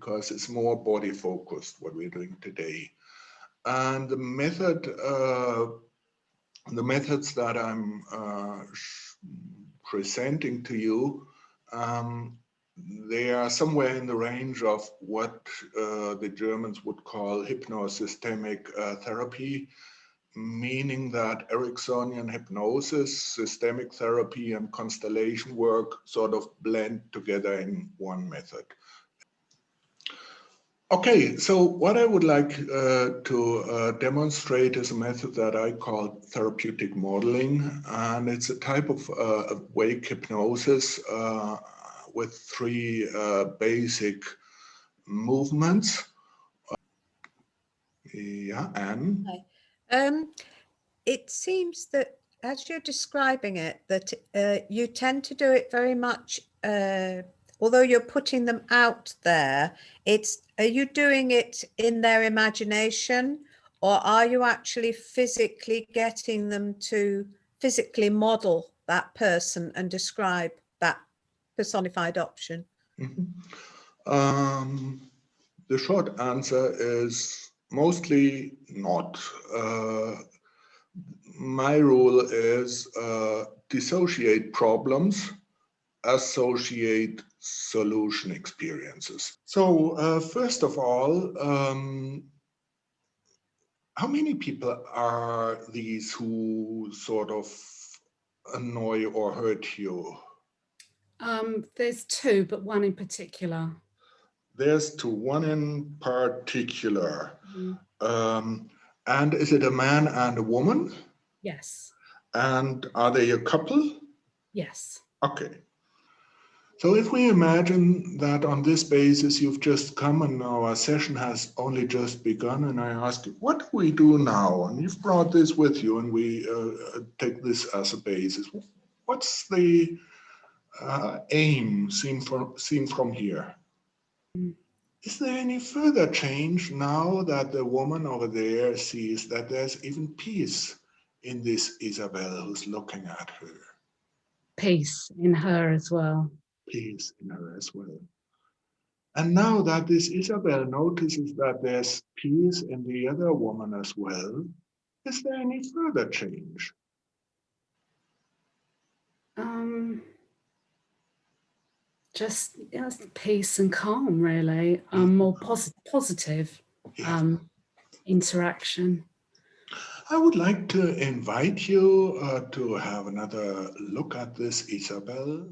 because it's more body focused what we're doing today. And the methods that I'm presenting to you, they are somewhere in the range of what the Germans would call hypnosystemic therapy, meaning that Ericksonian hypnosis, systemic therapy, and constellation work sort of blend together in one method. Okay, so what I would like to demonstrate is a method that I call therapeutic modeling, and it's a type of awake hypnosis with three basic movements. Yeah, Anne? It seems that as you're describing it, that you tend to do it very much, although you're putting them out there, are you doing it in their imagination, or are you actually physically getting them to physically model that person and describe that personified option? Mm-hmm. The short answer is mostly not. My rule is dissociate problems, associate solution experiences. So first of all, how many people are these who sort of annoy or hurt you? There's two, but one in particular. There's one in particular. Mm-hmm. And is it a man and a woman? Yes. And are they a couple? Yes. Okay. So if we imagine that on this basis you've just come and our session has only just begun, and I ask you, what do we do now? And you've brought this with you, and we take this as a basis. What's the aim seen from here? Is there any further change now that the woman over there sees that there's even peace in this Isabel who's looking at her? Peace in her as well. Peace in her as well. And now that this Isabel notices that there's peace in the other woman as well, is there any further change? Just peace and calm, really. More positive interaction. I would like to invite you to have another look at this Isabel.